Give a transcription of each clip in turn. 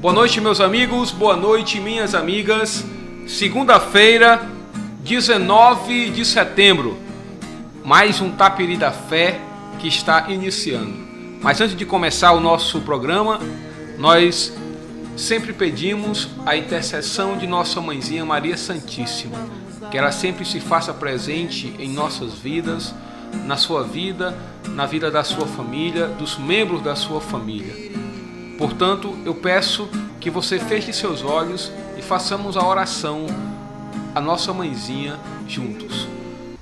Boa noite, meus amigos, boa noite, minhas amigas. Segunda-feira, 19 de setembro, mais um Tapiri da Fé que está iniciando. Mas antes de começar o nosso programa, nós sempre pedimos a intercessão de nossa mãezinha Maria Santíssima, que ela sempre se faça presente em nossas vidas, na sua vida, na vida da sua família, dos membros da sua família. Portanto, eu peço que você feche seus olhos e façamos a oração à nossa mãezinha juntos.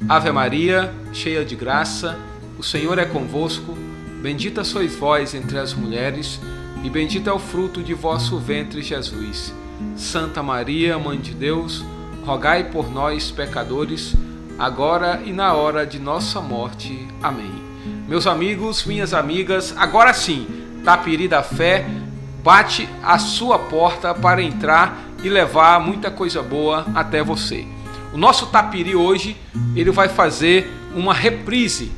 Ave Maria, cheia de graça, o Senhor é convosco, bendita sois vós entre as mulheres, e bendito é o fruto de vosso ventre, Jesus. Santa Maria, Mãe de Deus, rogai por nós, pecadores, agora e na hora de nossa morte. Amém. Meus amigos, minhas amigas, agora sim, Tapiri da Fé bate a sua porta para entrar e levar muita coisa boa até você. O nosso Tapiri hoje, ele vai fazer uma reprise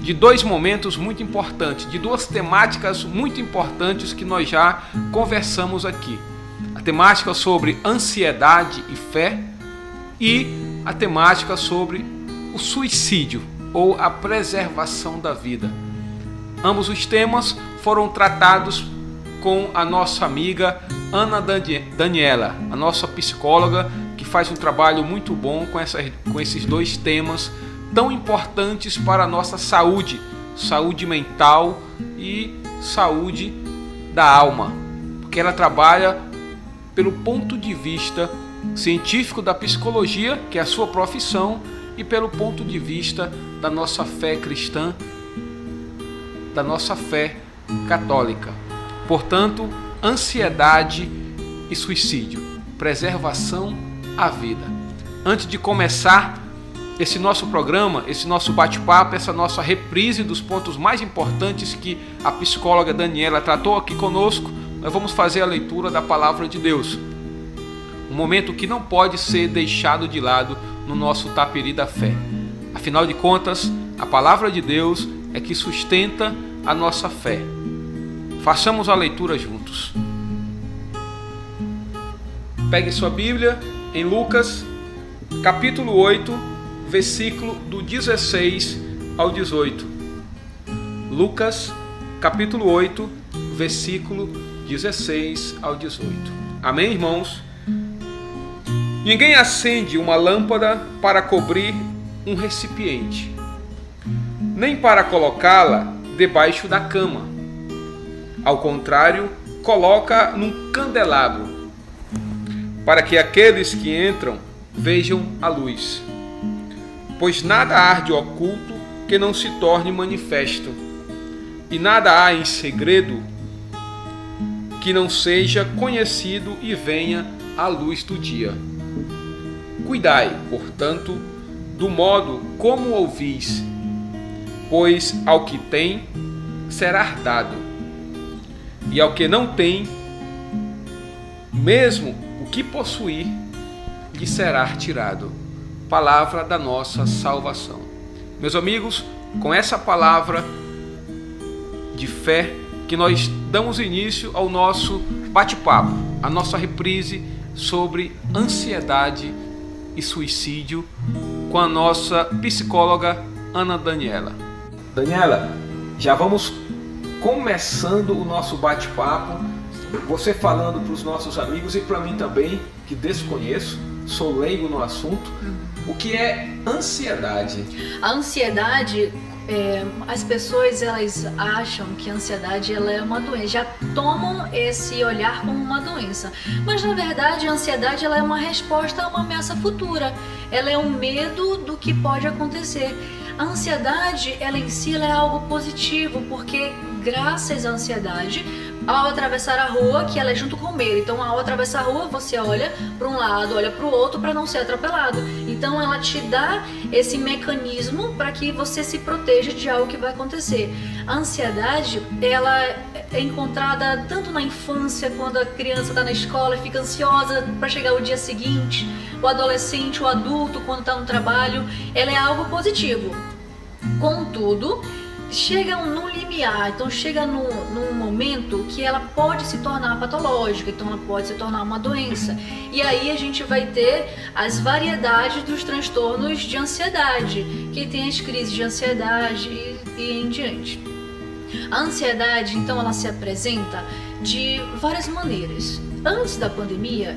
de dois momentos muito importantes, de duas temáticas muito importantes que nós já conversamos aqui. A temática sobre ansiedade e fé e a temática sobre o suicídio ou a preservação da vida. Ambos os temas foram tratados com a nossa amiga Ana Daniela, a nossa psicóloga, que faz um trabalho muito bom com esses dois temas tão importantes para a nossa saúde, saúde mental e saúde da alma, porque ela trabalha pelo ponto de vista científico da psicologia, que é a sua profissão, e pelo ponto de vista da nossa fé cristã, da nossa fé católica. Portanto, ansiedade e suicídio, preservação à vida. Antes de começar esse nosso programa, esse nosso bate-papo, essa nossa reprise dos pontos mais importantes que a psicóloga Daniela tratou aqui conosco, nós vamos fazer a leitura da Palavra de Deus. Um momento que não pode ser deixado de lado no nosso Tapiri da Fé. Afinal de contas, a Palavra de Deus é que sustenta a nossa fé. Façamos a leitura juntos. Pegue sua Bíblia em Lucas, capítulo 8, versículo do 16 ao 18. Lucas, capítulo 8, versículo 16 ao 18. Amém, irmãos? Ninguém acende uma lâmpada para cobrir um recipiente, nem para colocá-la debaixo da cama. Ao contrário, coloca num candelabro, para que aqueles que entram vejam a luz. Pois nada há de oculto que não se torne manifesto, e nada há em segredo que não seja conhecido e venha à luz do dia. Cuidai, portanto, do modo como ouvis, pois ao que tem será dado, e ao que não tem, mesmo o que possuir, lhe será tirado. Palavra da nossa salvação. Meus amigos, com essa palavra de fé que nós damos início ao nosso bate-papo, a nossa reprise sobre ansiedade e suicídio com a nossa psicóloga Ana Daniela. Daniela, já vamos começando o nosso bate-papo, você falando para os nossos amigos e para mim também, que desconheço, sou leigo no assunto, o que é ansiedade? A ansiedade, as pessoas elas acham que a ansiedade ela é uma doença, já tomam esse olhar como uma doença, mas na verdade a ansiedade ela é uma resposta a uma ameaça futura, ela é um medo do que pode acontecer. A ansiedade, ela em si ela é algo positivo, porque graças à ansiedade, ao atravessar a rua, que ela é junto com o medo, então ao atravessar a rua você olha para um lado, olha para o outro para não ser atropelado, então ela te dá esse mecanismo para que você se proteja de algo que vai acontecer. A ansiedade, ela é encontrada tanto na infância, quando a criança está na escola e fica ansiosa para chegar o dia seguinte, o adolescente, o adulto quando está no trabalho, ela é algo positivo. Contudo, chega num limiar, então chega num momento que ela pode se tornar patológica, então ela pode se tornar uma doença. E aí a gente vai ter as variedades dos transtornos de ansiedade, que tem as crises de ansiedade e em diante. A ansiedade, então, ela se apresenta de várias maneiras. Antes da pandemia,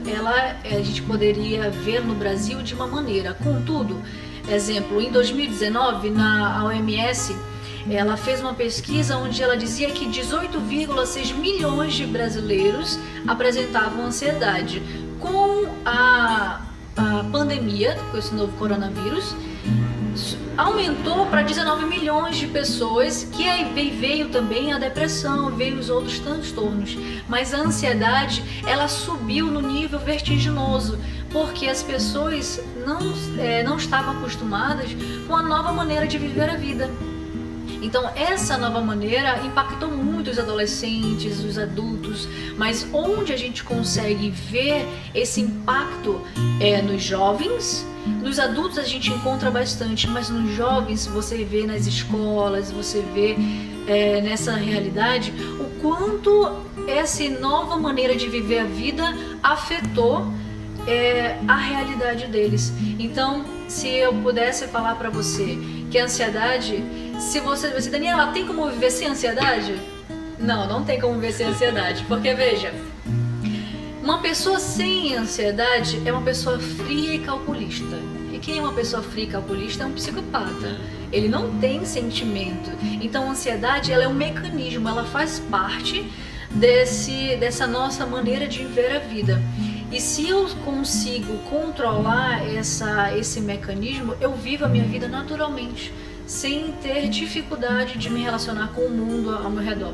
a gente poderia ver no Brasil de uma maneira. Contudo, exemplo, em 2019, a OMS, ela fez uma pesquisa onde ela dizia que 18,6 milhões de brasileiros apresentavam ansiedade. Com a pandemia, com esse novo coronavírus, aumentou para 19 milhões de pessoas, que aí veio também a depressão, veio os outros transtornos. Mas a ansiedade, ela subiu no nível vertiginoso, porque as pessoas não estavam acostumadas com a nova maneira de viver a vida. Então essa nova maneira impactou muito os adolescentes, os adultos, mas onde a gente consegue ver esse impacto é nos jovens. Nos adultos a gente encontra bastante, mas nos jovens você vê nas escolas, você vê nessa realidade o quanto essa nova maneira de viver a vida afetou a realidade deles. Então, se eu pudesse falar para você que a ansiedade, se você, Daniela, tem como viver sem ansiedade? Não tem como viver sem ansiedade, porque veja, uma pessoa sem ansiedade é uma pessoa fria e calculista. E quem é uma pessoa fria e calculista é um psicopata. Ele não tem sentimento. Então a ansiedade, ela é um mecanismo, ela faz parte dessa nossa maneira de viver a vida. E se eu consigo controlar esse mecanismo, eu vivo a minha vida naturalmente, sem ter dificuldade de me relacionar com o mundo ao meu redor.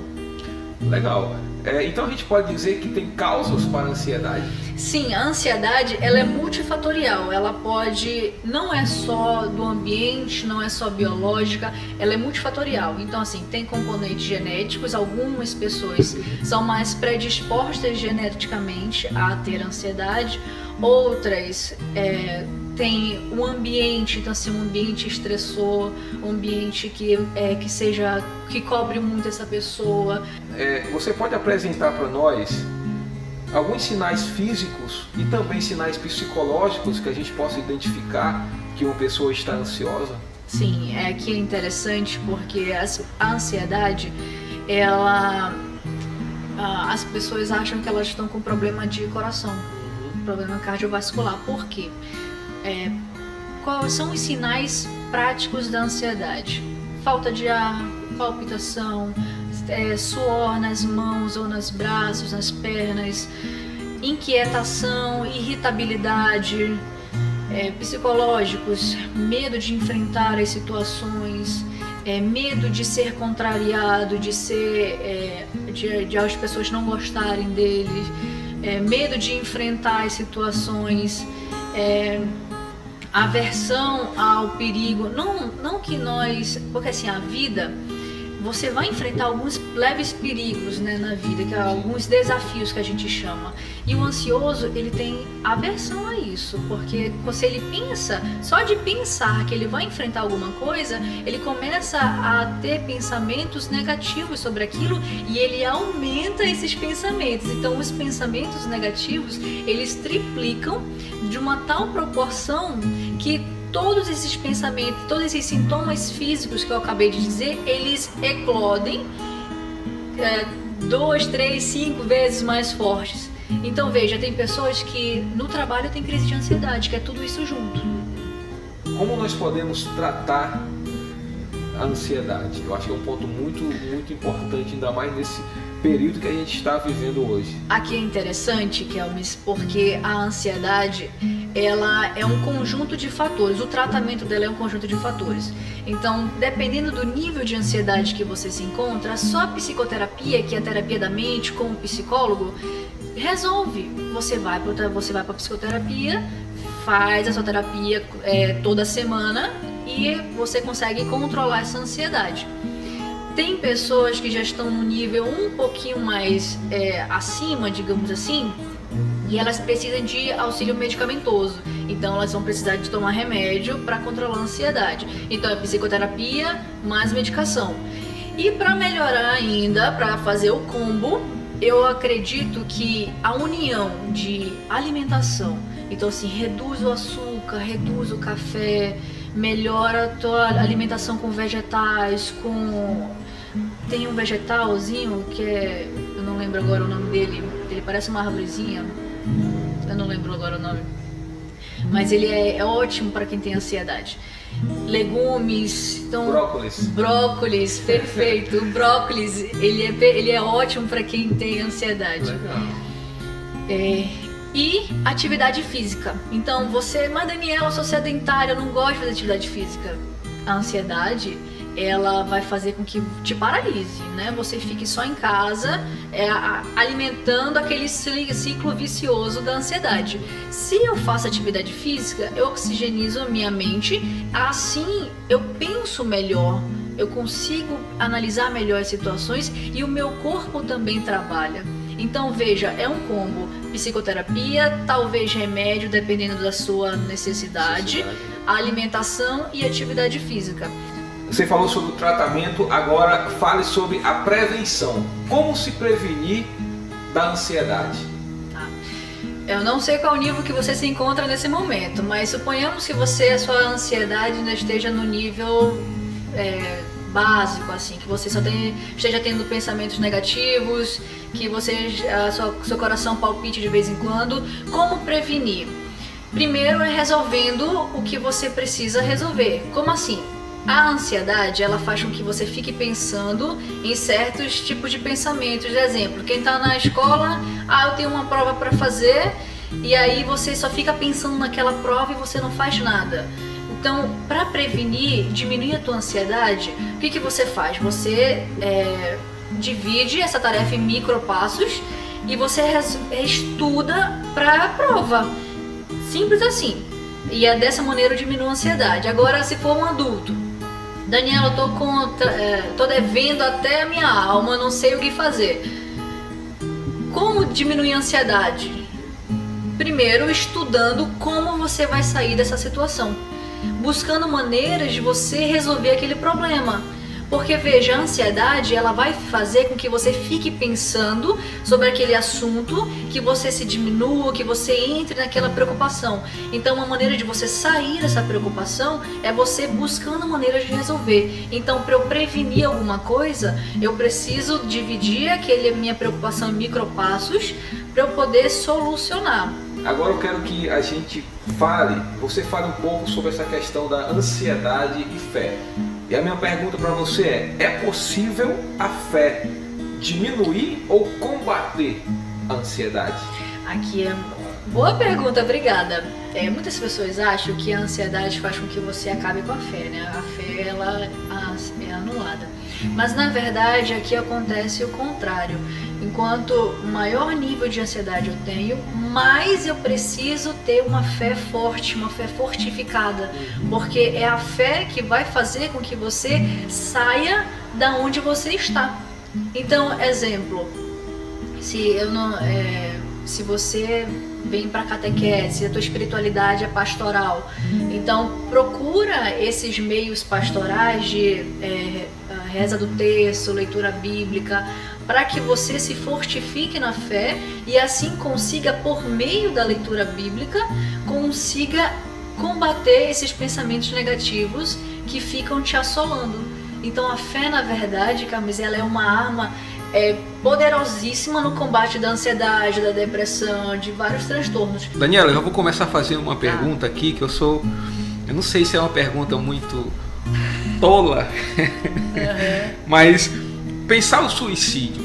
Legal. Então a gente pode dizer que tem causas para a ansiedade? Sim, a ansiedade, ela é multifatorial. Ela não é só do ambiente, não é só biológica, ela é multifatorial. Então assim, tem componentes genéticos, algumas pessoas são mais predispostas geneticamente a ter ansiedade, outras tem um ambiente, então assim, um ambiente estressor, um ambiente que cobre muito essa pessoa. Você pode apresentar para nós alguns sinais físicos e também sinais psicológicos que a gente possa identificar que uma pessoa está ansiosa? Sim, que é interessante porque a ansiedade, as pessoas acham que elas estão com problema de coração, problema cardiovascular. Por quê? Quais são os sinais práticos da ansiedade? Falta de ar, palpitação, suor nas mãos ou nos braços, nas pernas, inquietação, irritabilidade, psicológicos, medo de enfrentar as situações, medo de ser contrariado, de as pessoas não gostarem dele, medo de enfrentar as situações, aversão ao perigo. Não que porque assim, a vida, você vai enfrentar alguns leves perigos, né, na vida, que é alguns desafios que a gente chama. E o ansioso, ele tem aversão a isso, porque se ele pensa, só de pensar que ele vai enfrentar alguma coisa, ele começa a ter pensamentos negativos sobre aquilo e ele aumenta esses pensamentos. Então os pensamentos negativos, eles triplicam de uma tal proporção que todos esses pensamentos, todos esses sintomas físicos que eu acabei de dizer, eles eclodem 2, 3, 5 vezes mais fortes. Então veja, tem pessoas que no trabalho têm crise de ansiedade, que é tudo isso junto. Como nós podemos tratar a ansiedade? Eu acho que é um ponto muito, muito importante, ainda mais nesse período que a gente está vivendo hoje. Aqui é interessante, Kelmis, porque a ansiedade, ela é um conjunto de fatores, o tratamento dela é um conjunto de fatores. Então, dependendo do nível de ansiedade que você se encontra, só a psicoterapia, que é a terapia da mente com o psicólogo, resolve. Você vai para a psicoterapia, faz a sua terapia toda semana e você consegue controlar essa ansiedade. Tem pessoas que já estão no nível um pouquinho mais acima, digamos assim, e elas precisam de auxílio medicamentoso. Então elas vão precisar de tomar remédio para controlar a ansiedade. Então é psicoterapia mais medicação. E para melhorar ainda, para fazer o combo, eu acredito que a união de alimentação, então assim, reduz o açúcar, reduz o café, melhora a tua alimentação com vegetais, tem um vegetalzinho que eu não lembro agora o nome dele, ele parece uma arvorezinha, eu não lembro agora o nome, mas ele é ótimo para quem tem ansiedade. Legumes, então brócolis, perfeito. O brócolis, ele é ótimo para quem tem ansiedade. Legal. E atividade física. Então mas Daniela, eu sou sedentária, eu não gosto de fazer atividade física. A ansiedade, ela vai fazer com que te paralise, né? Você fique só em casa, alimentando aquele ciclo vicioso da ansiedade. Se eu faço atividade física, eu oxigenizo a minha mente, assim eu penso melhor, eu consigo analisar melhor as situações e o meu corpo também trabalha. Então veja, é um combo: psicoterapia, talvez remédio, dependendo da sua necessidade, alimentação e atividade física. Você falou sobre o tratamento, agora fale sobre a prevenção. Como se prevenir da ansiedade? Eu não sei qual nível que você se encontra nesse momento, mas suponhamos que a sua ansiedade ainda esteja no nível básico, assim, que você esteja tendo pensamentos negativos, que seu coração palpite de vez em quando. Como prevenir? Primeiro é resolvendo o que você precisa resolver. Como assim? A ansiedade, ela faz com que você fique pensando em certos tipos de pensamentos. Por exemplo, quem está na escola, eu tenho uma prova para fazer, e aí você só fica pensando naquela prova e você não faz nada. Então, para prevenir, diminuir a tua ansiedade, o que você faz? Você divide essa tarefa em micropassos e você estuda para a prova. Simples assim. E dessa maneira eu diminuo a ansiedade. Agora, se for um adulto, Daniela, eu tô devendo até a minha alma, não sei o que fazer. Como diminuir a ansiedade? Primeiro, estudando como você vai sair dessa situação, buscando maneiras de você resolver aquele problema. Porque veja, a ansiedade, ela vai fazer com que você fique pensando sobre aquele assunto, que você se diminua, que você entre naquela preocupação. Então, uma maneira de você sair dessa preocupação é você buscando maneiras de resolver. Então, para eu prevenir alguma coisa, eu preciso dividir minha preocupação em micropassos para eu poder solucionar. Agora eu quero que você fale um pouco sobre essa questão da ansiedade e fé. E a minha pergunta para você é possível a fé diminuir ou combater a ansiedade? Aqui é boa pergunta, obrigada. Muitas pessoas acham que a ansiedade faz com que você acabe com a fé, né? A fé, ela é anulada. Mas na verdade aqui acontece o contrário. Enquanto maior nível de ansiedade eu tenho, mais eu preciso ter uma fé forte, uma fé fortificada, porque é a fé que vai fazer com que você saia da onde você está. Então, exemplo, se você vem para catequese, a tua espiritualidade é pastoral, então procura esses meios pastorais de reza do terço, leitura bíblica, para que você se fortifique na fé e assim consiga, por meio da leitura bíblica, consiga combater esses pensamentos negativos que ficam te assolando. Então a fé, na verdade, Camis, ela é uma arma poderosíssima no combate da ansiedade, da depressão, de vários transtornos. Daniela, eu já vou começar a fazer uma pergunta aqui, que eu não sei se é uma pergunta muito tola, mas pensar o suicídio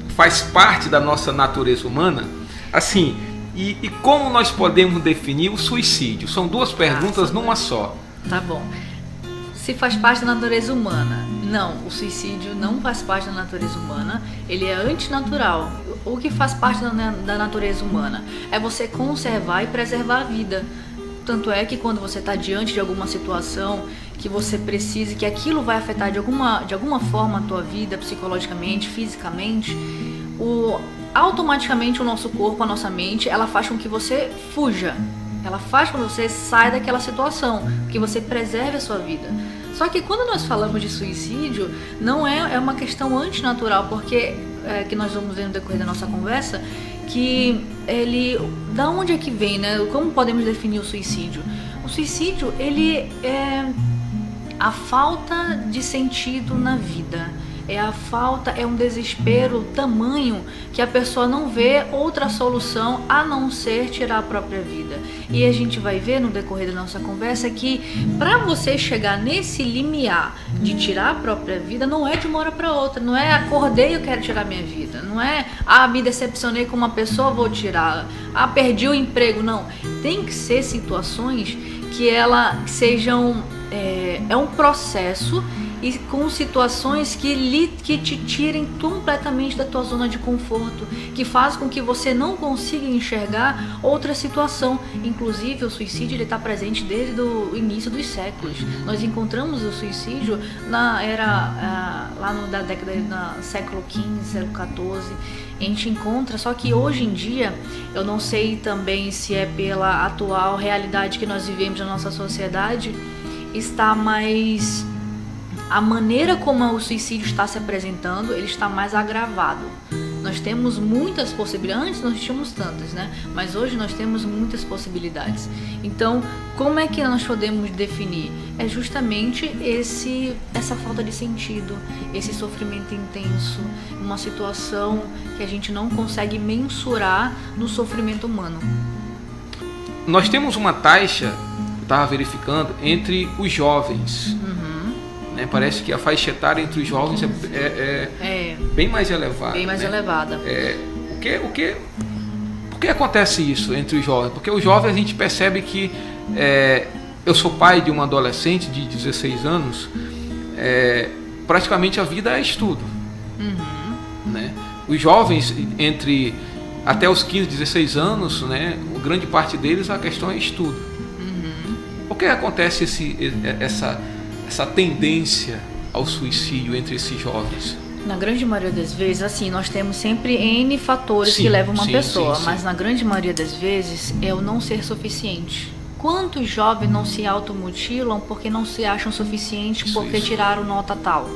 faz parte da nossa natureza humana? Assim, e como nós podemos definir o suicídio? São duas perguntas numa só. Tá bom. Se faz parte da natureza humana? Não, o suicídio não faz parte da natureza humana, ele é antinatural. O que faz parte da natureza humana é você conservar e preservar a vida. Tanto é que quando você está diante de alguma situação que você precise, que aquilo vai afetar de alguma forma a tua vida, psicologicamente, fisicamente, automaticamente o nosso corpo, a nossa mente, ela faz com que você fuja. Ela faz com que você saia daquela situação, que você preserve a sua vida. Só que quando nós falamos de suicídio, não é uma questão antinatural, porque que nós vamos ver no decorrer da nossa conversa, que da onde é que vem, né? Como podemos definir o suicídio? O suicídio, ele é a falta de sentido na vida. É um desespero tamanho que a pessoa não vê outra solução a não ser tirar a própria vida. E a gente vai ver no decorrer da nossa conversa que para você chegar nesse limiar de tirar a própria vida, não é de uma hora para outra, não é acordei e eu quero tirar minha vida, não é me decepcionei com uma pessoa, vou tirar, perdi o emprego, não. Tem que ser situações que sejam um processo e com situações que te tirem completamente da tua zona de conforto, que faz com que você não consiga enxergar outra situação. Inclusive o suicídio está presente desde o início dos séculos. Nós encontramos o suicídio na era lá da década do século XV, século XIV. A gente encontra, só que hoje em dia, eu não sei também se é pela atual realidade que nós vivemos na nossa sociedade, está mais... A maneira como o suicídio está se apresentando, ele está mais agravado. Nós temos muitas possibilidades, antes nós tínhamos tantas, né? Mas hoje nós temos muitas possibilidades. Então, como é que nós podemos definir? É justamente essa falta de sentido, esse sofrimento intenso, uma situação que a gente não consegue mensurar no sofrimento humano. Nós temos uma taxa, eu estava verificando, entre os jovens. Parece que a faixa etária entre os jovens é bem mais elevada. Bem mais elevada. Por que acontece isso entre os jovens? Porque os jovens a gente percebe que... eu sou pai de um adolescente de 16 anos, praticamente a vida é estudo. Né? Os jovens até os 15, 16 anos, né, grande parte deles a questão é estudo. Por que acontece essa tendência ao suicídio entre esses jovens? Na grande maioria das vezes, assim, nós temos sempre N fatores que levam uma pessoa, mas na grande maioria das vezes é o não ser suficiente. Quantos jovens não se automutilam porque não se acham suficientes porque tiraram nota tal?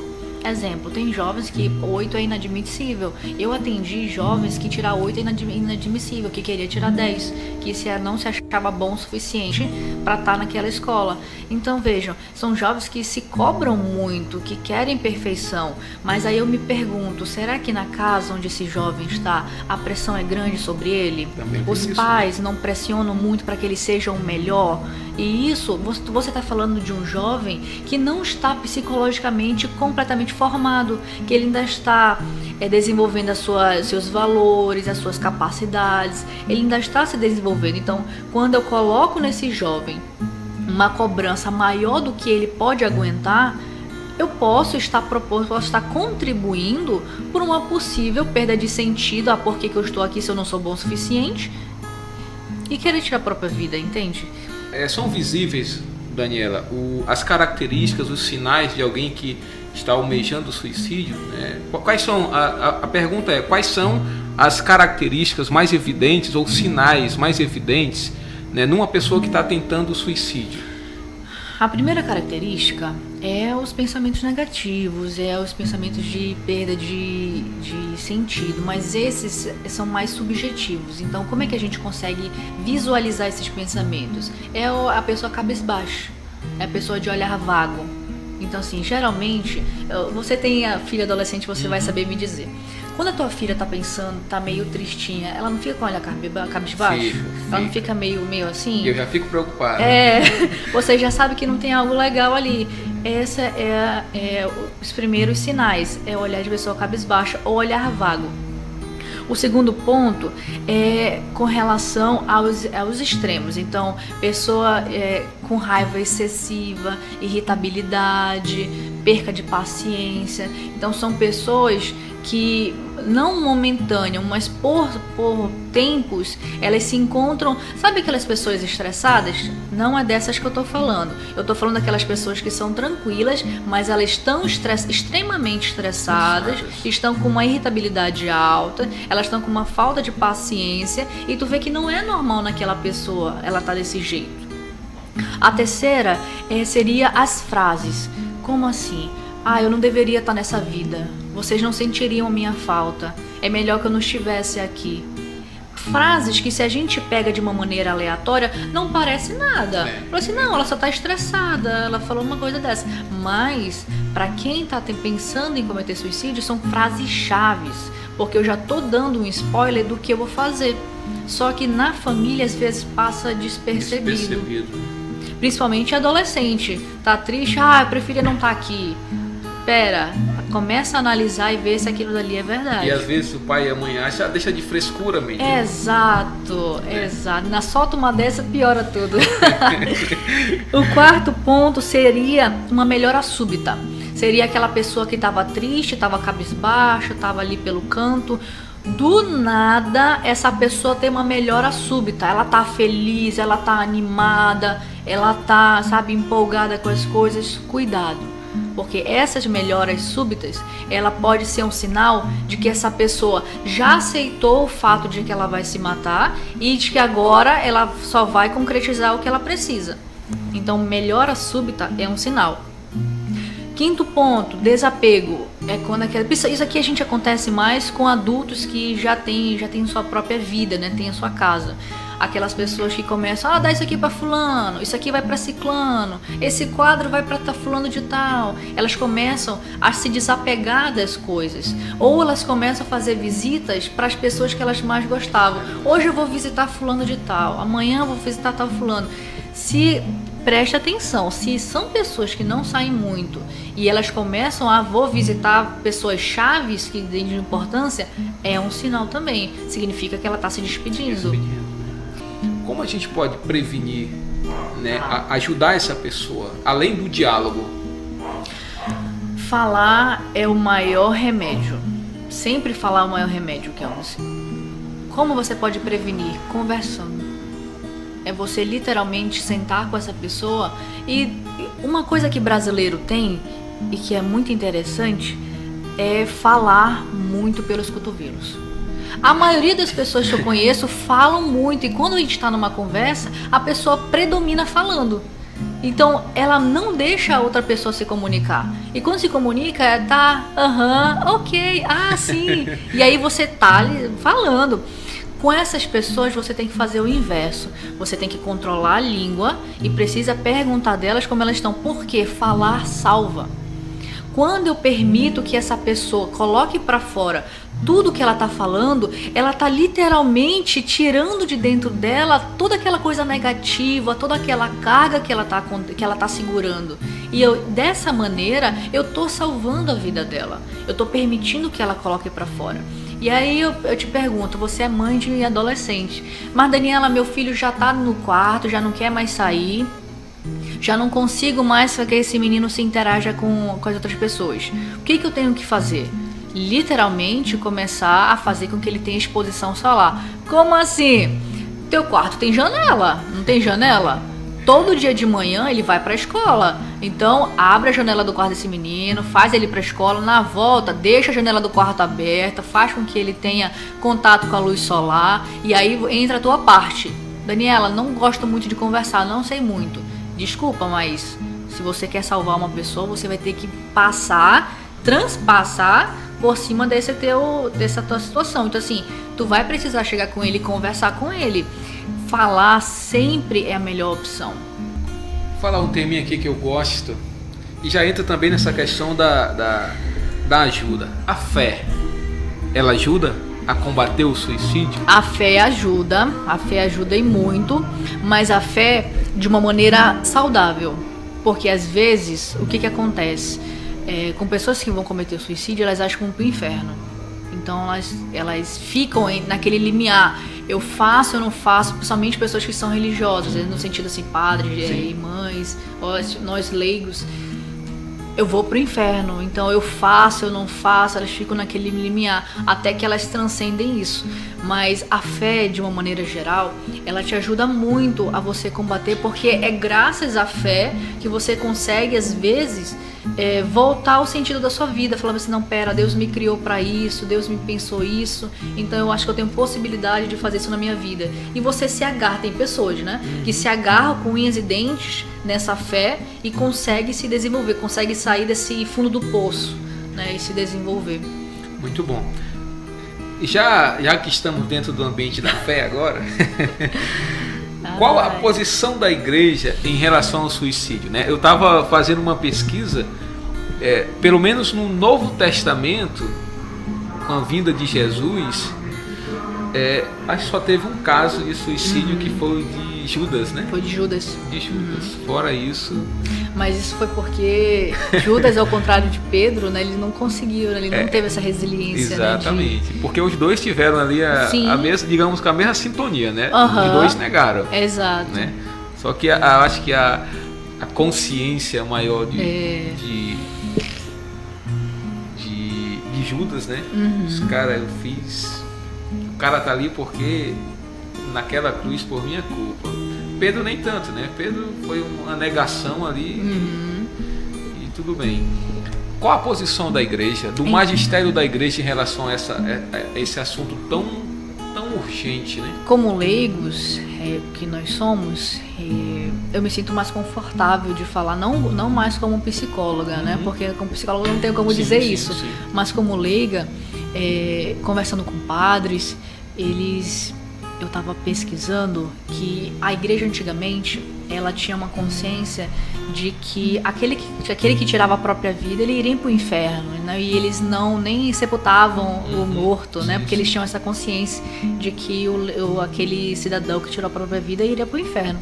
Exemplo, tem jovens que 8 é inadmissível. Eu atendi jovens que tirar 8 é inadmissível, que queria tirar 10, que não se achava bom o suficiente para estar naquela escola. Então vejam, são jovens que se cobram muito, que querem perfeição, mas aí eu me pergunto, será que na casa onde esse jovem está, a pressão é grande sobre ele? Os pais não pressionam muito para que ele seja o melhor? E isso, você está falando de um jovem que não está psicologicamente completamente formado, que ele ainda está desenvolvendo seus valores, as suas capacidades, ele ainda está se desenvolvendo. Então, quando eu coloco nesse jovem uma cobrança maior do que ele pode aguentar, eu posso estar contribuindo por uma possível perda de sentido, por que eu estou aqui se eu não sou bom o suficiente, e querer tirar a própria vida, entende? São visíveis, Daniela, as características, os sinais de alguém que está almejando o suicídio, né? Quais são, a pergunta é, quais são as características mais evidentes ou sinais mais evidentes, né, numa pessoa que está tentando o suicídio? A primeira característica é os pensamentos negativos, os pensamentos de perda de sentido, mas esses são mais subjetivos. Então, como é que a gente consegue visualizar esses pensamentos? É a pessoa cabisbaixa, é a pessoa de olhar vago. Então, assim, geralmente, você tem a filha adolescente, você vai saber me dizer. Quando a tua filha tá pensando, tá meio tristinha, ela não fica com o olhar cabisbaixo? Ela não fica meio assim? Eu já fico preocupado. Você já sabe que não tem algo legal ali. Essa os primeiros sinais, é o olhar de pessoa cabisbaixa ou olhar vago. O segundo ponto é com relação aos extremos. Então, pessoa com raiva excessiva, irritabilidade, perca de paciência. Então, são pessoas que, não momentâneo, mas por tempos, elas se encontram... Sabe aquelas pessoas estressadas? Não é dessas que eu tô falando. Eu tô falando daquelas pessoas que são tranquilas, mas elas estão extremamente estressadas, estão com uma irritabilidade alta, elas estão com uma falta de paciência, e tu vê que não é normal naquela pessoa ela tá desse jeito. A terceira seria as frases. Como assim? Ah, eu não deveria estar nessa vida. Vocês não sentiriam a minha falta. É melhor que eu não estivesse aqui. Frases que, se a gente pega de uma maneira aleatória, não parece nada. Fala assim, não, ela só tá estressada, ela falou uma coisa dessa. Mas, pra quem tá pensando em cometer suicídio, são frases chaves. Porque eu já tô dando um spoiler do que eu vou fazer. Só que na família, às vezes, passa despercebido. Principalmente adolescente. Tá triste? Ah, eu preferia não estar aqui. Pera, começa a analisar e ver se aquilo dali é verdade. E às vezes o pai e a mãe acham, deixa de frescura mesmo. Exato. Na solta uma dessa, piora tudo. O quarto ponto seria uma melhora súbita. Seria aquela pessoa que estava triste, estava cabisbaixa, estava ali pelo canto. Do nada, essa pessoa tem uma melhora súbita. Ela tá feliz, ela tá animada, ela tá, empolgada com as coisas. Cuidado. Porque essas melhoras súbitas, ela pode ser um sinal de que essa pessoa já aceitou o fato de que ela vai se matar e de que agora ela só vai concretizar o que ela precisa. Então, melhora súbita é um sinal. Quinto ponto, desapego. É quando isso aqui a gente acontece mais com adultos que já têm sua própria vida, né? Tem a sua casa. Aquelas pessoas que começam, dá isso aqui para fulano, isso aqui vai para ciclano, esse quadro vai para fulano de tal. Elas começam a se desapegar das coisas. Ou elas começam a fazer visitas para as pessoas que elas mais gostavam. Hoje eu vou visitar fulano de tal, amanhã eu vou visitar tal fulano. Preste atenção, se são pessoas que não saem muito e elas começam vou visitar pessoas chaves que têm de importância, é um sinal também. Significa que ela está se despedindo. Como a gente pode prevenir, né, ajudar essa pessoa, além do diálogo? Falar é o maior remédio. Sempre falar é o maior remédio, Kelvis. Como você pode prevenir? Conversando. É você literalmente sentar com essa pessoa. E uma coisa que brasileiro tem e que é muito interessante é falar muito pelos cotovelos. A maioria das pessoas que eu conheço falam muito e quando a gente está numa conversa, a pessoa predomina falando. Então, ela não deixa a outra pessoa se comunicar. E quando se comunica, ok, sim. E aí você tá ali falando. Com essas pessoas, você tem que fazer o inverso. Você tem que controlar a língua e precisa perguntar delas como elas estão. Porque falar salva. Quando eu permito que essa pessoa coloque para fora tudo que ela tá falando, ela tá literalmente tirando de dentro dela toda aquela coisa negativa, toda aquela carga que ela tá segurando. E dessa maneira, eu tô salvando a vida dela. Eu tô permitindo que ela coloque para fora. E aí eu te pergunto, você é mãe de adolescente, mas Daniela, meu filho já tá no quarto, já não quer mais sair, já não consigo mais que esse menino se interaja com as outras pessoas. O que eu tenho que fazer? Literalmente começar a fazer com que ele tenha exposição solar. Como assim? Teu quarto tem janela, não tem janela? Todo dia de manhã ele vai para a escola. Então abre a janela do quarto desse menino, faz ele para a escola, na volta deixa a janela do quarto aberta, faz com que ele tenha contato com a luz solar e aí entra a tua parte. Daniela, não gosto muito de conversar, não sei muito. Desculpa, mas se você quer salvar uma pessoa, você vai ter que transpassar por cima dessa tua situação. Então assim, tu vai precisar chegar com ele e conversar com ele. Falar sempre é a melhor opção. Falar um teminha aqui que eu gosto e já entra também nessa questão da ajuda. A fé, ela ajuda a combater o suicídio? A fé ajuda e muito, mas a fé de uma maneira saudável. Porque às vezes, o que acontece? Com pessoas que vão cometer suicídio, elas acham que vão pro inferno. Então elas ficam naquele limiar. Eu faço, eu não faço, principalmente pessoas que são religiosas, no sentido assim, padres, mães, nós leigos. Eu vou pro inferno, então eu faço, eu não faço, elas ficam naquele limiar, até que elas transcendem isso. Mas a fé, de uma maneira geral, ela te ajuda muito a você combater, porque é graças à fé que você consegue, às vezes, voltar ao sentido da sua vida, falando assim, não, pera, Deus me criou para isso, Deus me pensou isso, então eu acho que eu tenho possibilidade de fazer isso na minha vida. E você se agarra, tem pessoas, né, que se agarram com unhas e dentes nessa fé e consegue se desenvolver, consegue sair desse fundo do poço, né, e se desenvolver. Muito bom. Já que estamos dentro do ambiente da fé agora, qual a posição da igreja em relação ao suicídio, né? Eu estava fazendo uma pesquisa, pelo menos no Novo Testamento, com a vinda de Jesus, acho que só teve um caso de suicídio que foi de Judas, né? Foi de Judas. De Judas. Fora isso... Mas isso foi porque Judas, ao contrário de Pedro, né, ele não conseguiu, ele não teve essa resiliência. Exatamente, né, porque os dois tiveram ali a mesma, digamos, com a mesma sintonia, né? Os dois negaram. Exato. Né? Só que acho que a consciência maior de Judas, né? Os cara, eu fiz... O cara tá ali porque naquela cruz por minha culpa. Pedro nem tanto, né? Pedro foi uma negação ali e tudo bem. Qual a posição da igreja, do magistério da igreja em relação a esse assunto tão urgente, né? Como leigos que nós somos, eu me sinto mais confortável de falar, não mais como psicóloga, né? Porque como psicóloga eu não tenho como dizer isso. Sim. Mas como leiga, conversando com padres, eu estava pesquisando que a igreja antigamente ela tinha uma consciência de que aquele que tirava a própria vida ele iria para o inferno, né? E eles nem sepultavam o morto, né? Porque eles tinham essa consciência de que aquele cidadão que tirou a própria vida iria para o inferno.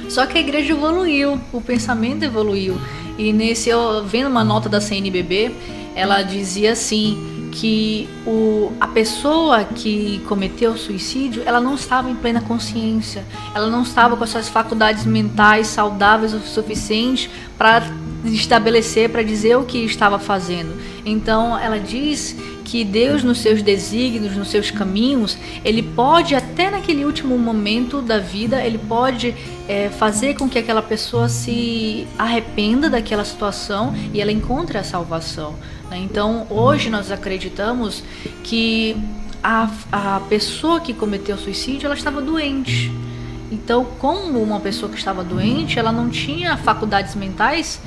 Só que a igreja evoluiu, o pensamento evoluiu, e eu vendo uma nota da CNBB, ela dizia assim que a pessoa que cometeu o suicídio, ela não estava em plena consciência, ela não estava com as suas faculdades mentais saudáveis o suficiente para estabelecer, para dizer o que estava fazendo. Então ela diz que Deus, nos seus desígnios, nos seus caminhos, ele pode, até naquele último momento da vida, ele pode fazer com que aquela pessoa se arrependa daquela situação e ela encontre a salvação. Então, hoje nós acreditamos que a pessoa que cometeu suicídio, ela estava doente. Então, como uma pessoa que estava doente, ela não tinha faculdades mentais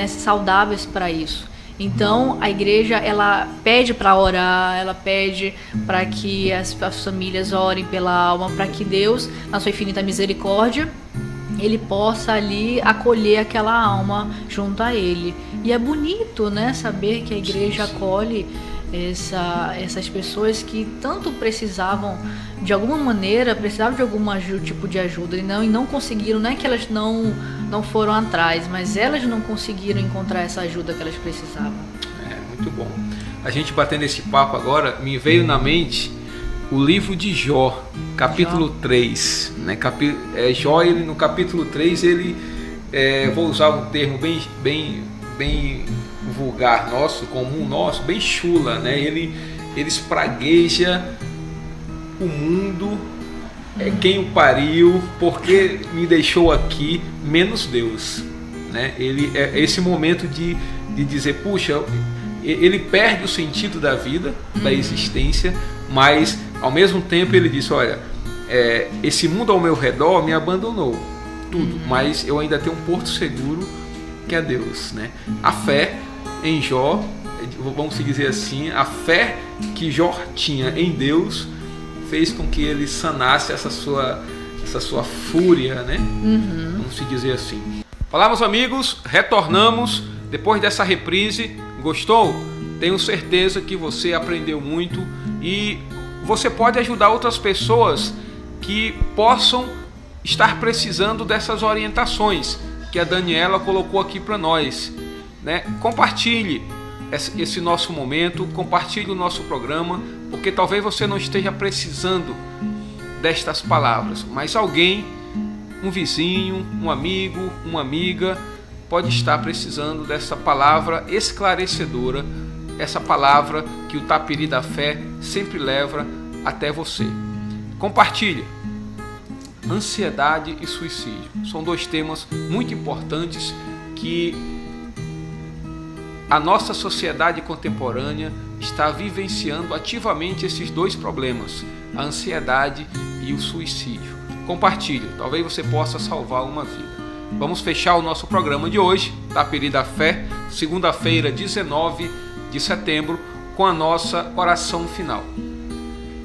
saudáveis para isso. Então, a igreja, ela pede para orar, ela pede para que as famílias orem pela alma, para que Deus, na sua infinita misericórdia, ele possa ali acolher aquela alma junto a ele. E é bonito, né, saber que a igreja acolhe essas pessoas que tanto precisavam, de alguma maneira, precisavam de algum tipo de ajuda e não conseguiram, não é que elas não foram atrás, mas elas não conseguiram encontrar essa ajuda que elas precisavam. Muito bom. A gente batendo esse papo agora, me veio na mente o livro de Jó, capítulo 3. Né? Jó, ele, no capítulo 3, ele, vou usar um termo bem vulgar nosso, comum nosso, bem chula, né? Ele espragueja o mundo, quem o pariu, porque me deixou aqui, menos Deus, né? Esse momento de dizer, puxa, ele perde o sentido da vida, da existência, mas ao mesmo tempo ele diz, olha, esse mundo ao meu redor me abandonou, tudo, mas eu ainda tenho um porto seguro, que é Deus, né? A fé em Jó, vamos dizer assim, a fé que Jó tinha em Deus fez com que ele sanasse essa sua fúria, né? Vamos dizer assim. Olá, meus amigos, retornamos depois dessa reprise. Gostou? Tenho certeza que você aprendeu muito e você pode ajudar outras pessoas que possam estar precisando dessas orientações que a Daniela colocou aqui para nós, né? Compartilhe esse nosso momento, compartilhe o nosso programa, porque talvez você não esteja precisando destas palavras, mas alguém, um vizinho, um amigo, uma amiga, pode estar precisando dessa palavra esclarecedora, essa palavra que o Tapiri da Fé sempre leva até você. Compartilhe. Ansiedade e suicídio são dois temas muito importantes que a nossa sociedade contemporânea está vivenciando ativamente esses dois problemas, a ansiedade e o suicídio. Compartilhe, talvez você possa salvar uma vida. Vamos fechar o nosso programa de hoje, Tapiri da Fé, segunda-feira, 19 de setembro, com a nossa oração final.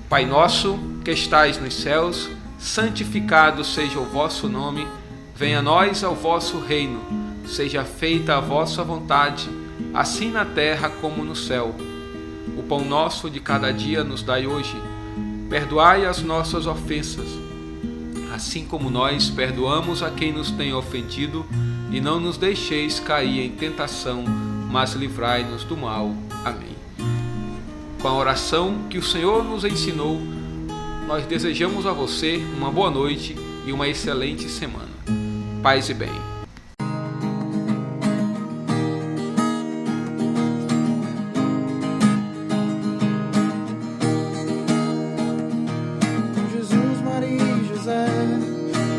Pai nosso, que estais nos céus, santificado seja o vosso nome, venha a nós o vosso reino, seja feita a vossa vontade, assim na terra como no céu. O pão nosso de cada dia nos dai hoje. Perdoai as nossas ofensas, assim como nós perdoamos a quem nos tem ofendido, e não nos deixeis cair em tentação, mas livrai-nos do mal. Amém. Com a oração que o Senhor nos ensinou, nós desejamos a você uma boa noite e uma excelente semana. Paz e bem. Jesus, Maria e José,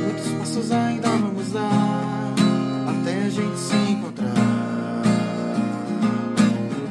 muitos passos ainda vamos dar.